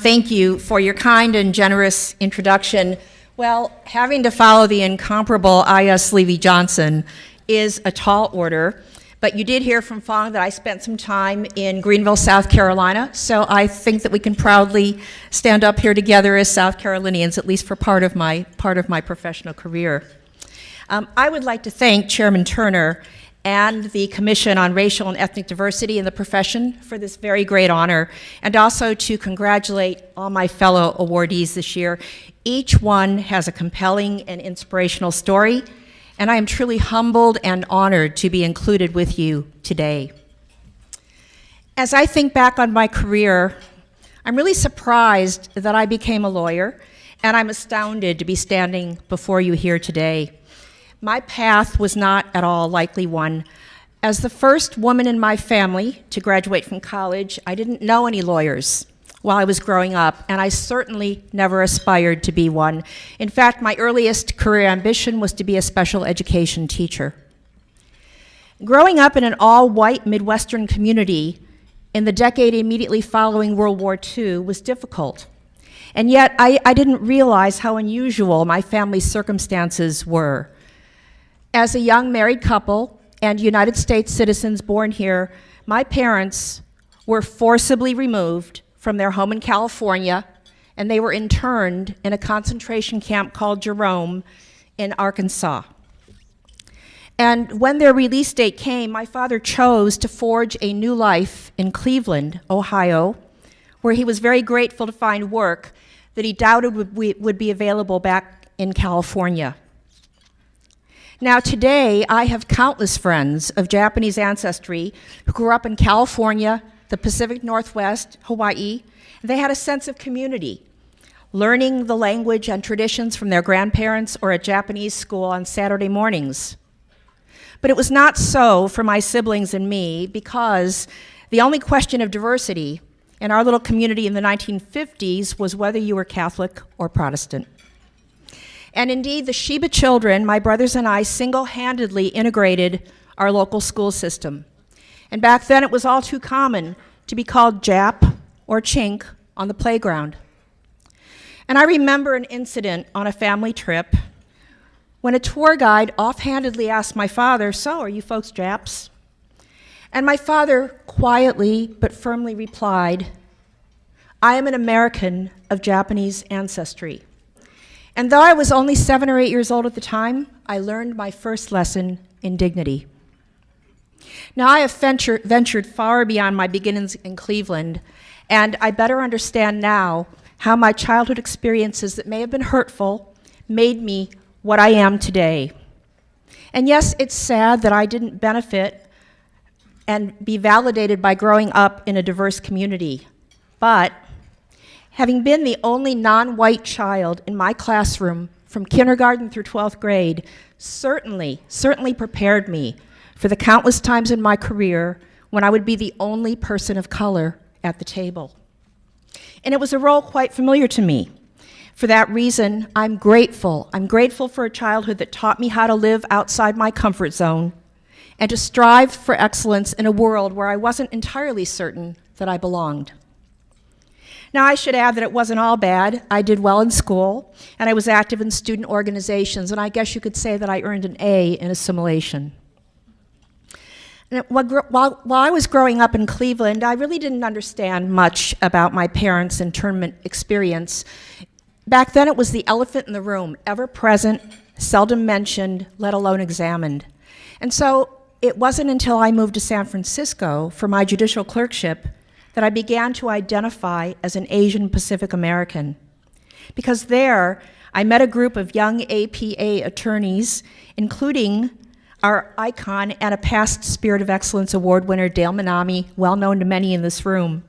Thank you for your kind and generous introduction. Well, having to follow the incomparable I.S. Levy-Johnson is a tall order, but you did hear from Fong that I spent some time in Greenville, South Carolina, so I think that we can proudly stand up here together as South Carolinians, at least for part of my professional career. I would like to thank Chairman Turner and the Commission on Racial and Ethnic Diversity in the profession for this very great honor, and also to congratulate all my fellow awardees this year. Each one has a compelling and inspirational story, and I am truly humbled and honored to be included with you today. As I think back on my career, I'm really surprised that I became a lawyer, and I'm astounded to be standing before you here today. My path was not at all a likely one. As the first woman in my family to graduate from college, I didn't know any lawyers while I was growing up, and I certainly never aspired to be one. In fact, my earliest career ambition was to be a special education teacher. Growing up in an all-white Midwestern community in the decade immediately following World War II was difficult. And yet, I didn't realize how unusual my family's circumstances were. As a young married couple and United States citizens born here, my parents were forcibly removed from their home in California, and they were interned in a concentration camp called Jerome in Arkansas. And when their release date came, my father chose to forge a new life in Cleveland, Ohio, where he was very grateful to find work that he doubted would be available back in California. Now today, I have countless friends of Japanese ancestry who grew up in California, the Pacific Northwest, Hawaii. They had a sense of community, learning the language and traditions from their grandparents or at Japanese school on Saturday mornings. But it was not so for my siblings and me, because the only question of diversity in our little community in the 1950s was whether you were Catholic or Protestant. And indeed, the Shiba children, my brothers and I, single-handedly integrated our local school system. And back then, it was all too common to be called Jap or Chink on the playground. And I remember an incident on a family trip when a tour guide offhandedly asked my father, "So, are you folks Japs?" And my father quietly but firmly replied, "I am an American of Japanese ancestry." And though I was only 7 or 8 years old at the time, I learned my first lesson in dignity. Now, I have ventured far beyond my beginnings in Cleveland, and I better understand now how my childhood experiences that may have been hurtful made me what I am today. And yes, it's sad that I didn't benefit and be validated by growing up in a diverse community, but having been the only non-white child in my classroom from kindergarten through 12th grade certainly prepared me for the countless times in my career when I would be the only person of color at the table. And it was a role quite familiar to me. For that reason, I'm grateful. I'm grateful for a childhood that taught me how to live outside my comfort zone and to strive for excellence in a world where I wasn't entirely certain that I belonged. Now, I should add that it wasn't all bad. I did well in school, and I was active in student organizations, and I guess you could say that I earned an A in assimilation. And while I was growing up in Cleveland, I really didn't understand much about my parents' internment experience. Back then, it was the elephant in the room, ever present, seldom mentioned, let alone examined. And so it wasn't until I moved to San Francisco for my judicial clerkship that I began to identify as an Asian Pacific American. Because there, I met a group of young APA attorneys, including our icon and a past Spirit of Excellence Award winner, Dale Manami, well known to many in this room.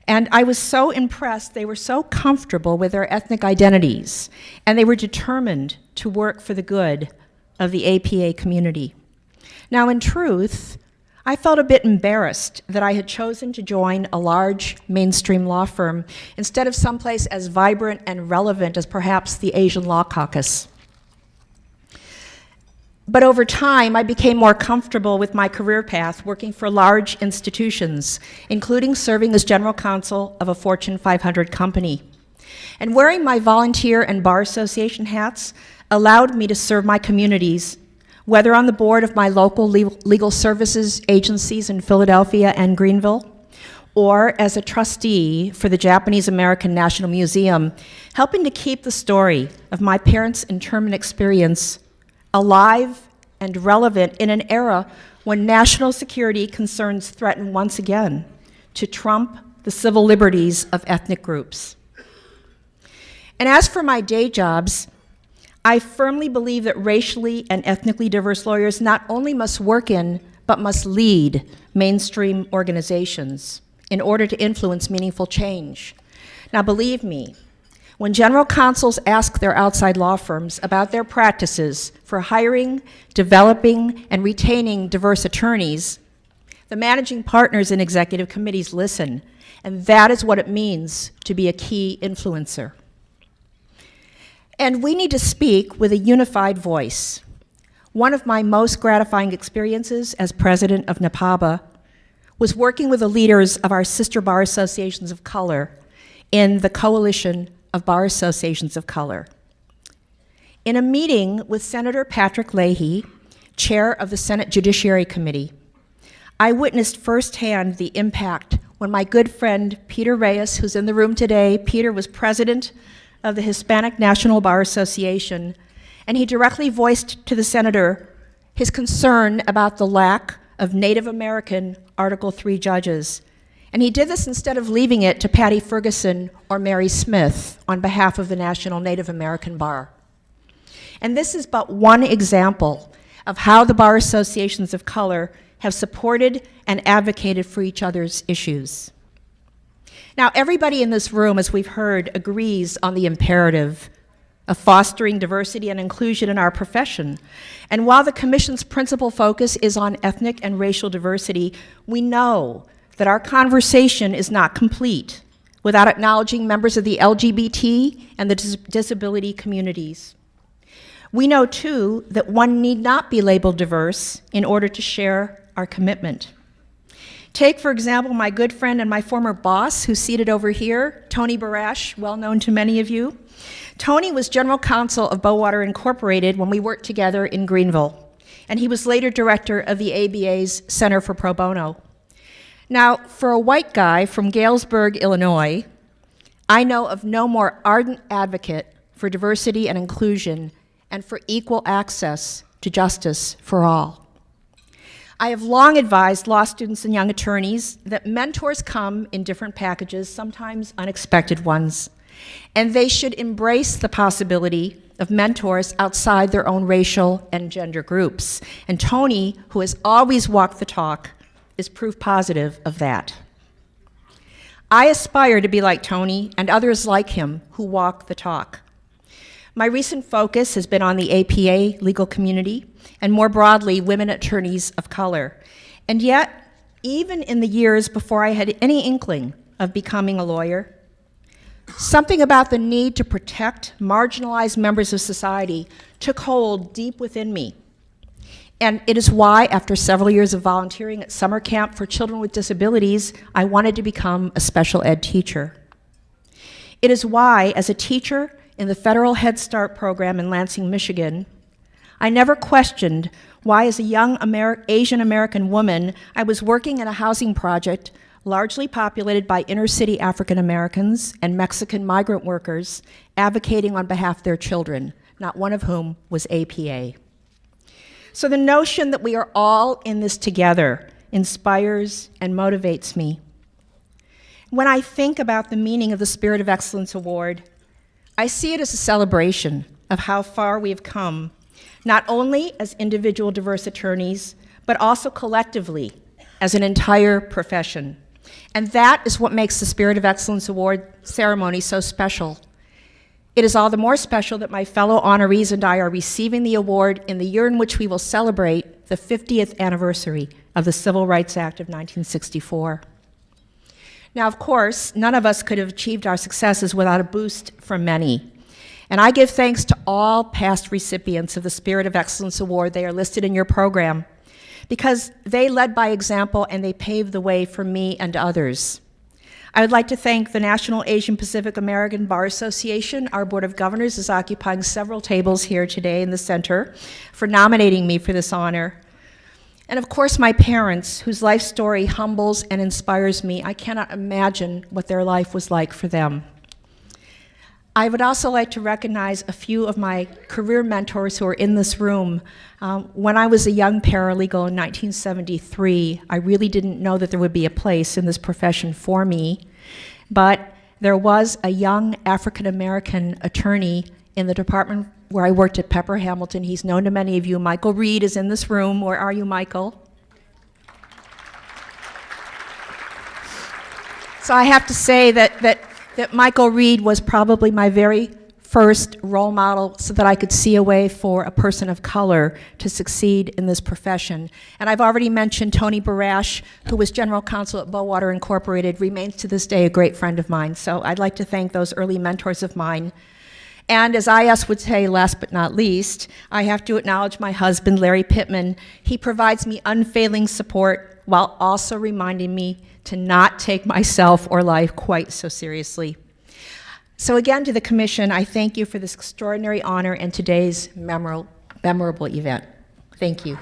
And I was so impressed. They were so comfortable with their ethnic identities, and they were determined to work for the good of the APA community. Now, in truth, I felt a bit embarrassed that I had chosen to join a large mainstream law firm instead of someplace as vibrant and relevant as perhaps the Asian Law Caucus. But over time, I became more comfortable with my career path working for large institutions, including serving as general counsel of a Fortune 500 company. And wearing my volunteer and bar association hats allowed me to serve my communities, whether on the board of my local legal services agencies in Philadelphia and Greenville, or as a trustee for the Japanese American National Museum, helping to keep the story of my parents' internment experience alive and relevant in an era when national security concerns threaten once again to trump the civil liberties of ethnic groups. And as for my day jobs, I firmly believe that racially and ethnically diverse lawyers not only must work in, but must lead mainstream organizations in order to influence meaningful change. Now, believe me, when general counsels ask their outside law firms about their practices for hiring, developing, and retaining diverse attorneys, the managing partners in executive committees listen, and that is what it means to be a key influencer. And we need to speak with a unified voice. One of my most gratifying experiences as president of NAPABA was working with the leaders of our sister bar associations of color in the Coalition of Bar Associations of Color. In a meeting with Senator Patrick Leahy, chair of the Senate Judiciary Committee, I witnessed firsthand the impact when my good friend Peter Reyes, who's in the room today, Peter was president of the Hispanic National Bar Association, and he directly voiced to the senator his concern about the lack of Native American Article III judges. And he did this instead of leaving it to Patty Ferguson or Mary Smith on behalf of the National Native American Bar. And this is but one example of how the bar associations of color have supported and advocated for each other's issues. Now, everybody in this room, as we've heard, agrees on the imperative of fostering diversity and inclusion in our profession. And while the Commission's principal focus is on ethnic and racial diversity, we know that our conversation is not complete without acknowledging members of the LGBT and the disability communities. We know, too, that one need not be labeled diverse in order to share our commitment. Take, for example, my good friend and my former boss, who's seated over here, Tony Barash, well known to many of you. Tony was general counsel of Bowater Incorporated when we worked together in Greenville, and he was later director of the ABA's Center for Pro Bono. Now, for a white guy from Galesburg, Illinois, I know of no more ardent advocate for diversity and inclusion and for equal access to justice for all. I have long advised law students and young attorneys that mentors come in different packages, sometimes unexpected ones, and they should embrace the possibility of mentors outside their own racial and gender groups. And Tony, who has always walked the talk, is proof positive of that. I aspire to be like Tony and others like him who walk the talk. My recent focus has been on the APA legal community and more broadly, women attorneys of color. And yet, even in the years before I had any inkling of becoming a lawyer, something about the need to protect marginalized members of society took hold deep within me. And it is why, after several years of volunteering at summer camp for children with disabilities, I wanted to become a special ed teacher. It is why, as a teacher in the federal Head Start program in Lansing, Michigan, I never questioned why, as a young Asian American woman, I was working in a housing project largely populated by inner-city African Americans and Mexican migrant workers advocating on behalf of their children, not one of whom was APA. So the notion that we are all in this together inspires and motivates me. When I think about the meaning of the Spirit of Excellence Award, I see it as a celebration of how far we have come, not only as individual diverse attorneys, but also collectively as an entire profession. And that is what makes the Spirit of Excellence Award ceremony so special. It is all the more special that my fellow honorees and I are receiving the award in the year in which we will celebrate the 50th anniversary of the Civil Rights Act of 1964. Now, of course, none of us could have achieved our successes without a boost from many. And I give thanks to all past recipients of the Spirit of Excellence Award. They are listed in your program because they led by example and they paved the way for me and others. I would like to thank the National Asian Pacific American Bar Association. Our Board of Governors is occupying several tables here today in the center for nominating me for this honor. And of course, my parents, whose life story humbles and inspires me. I cannot imagine what their life was like for them. I would also like to recognize a few of my career mentors who are in this room. When I was a young paralegal in 1973, I really didn't know that there would be a place in this profession for me, but there was a young African-American attorney in the department where I worked at Pepper Hamilton. He's known to many of you. Michael Reed is in this room. Where are you, Michael? So I have to say that Michael Reed was probably my very first role model so that I could see a way for a person of color to succeed in this profession. And I've already mentioned Tony Barash, who was general counsel at Bowater Incorporated, remains to this day a great friend of mine. So I'd like to thank those early mentors of mine. And as IS would say, last but not least, I have to acknowledge my husband, Larry Pittman. He provides me unfailing support while also reminding me to not take myself or life quite so seriously. So again, to the Commission, I thank you for this extraordinary honor and today's memorable event. Thank you.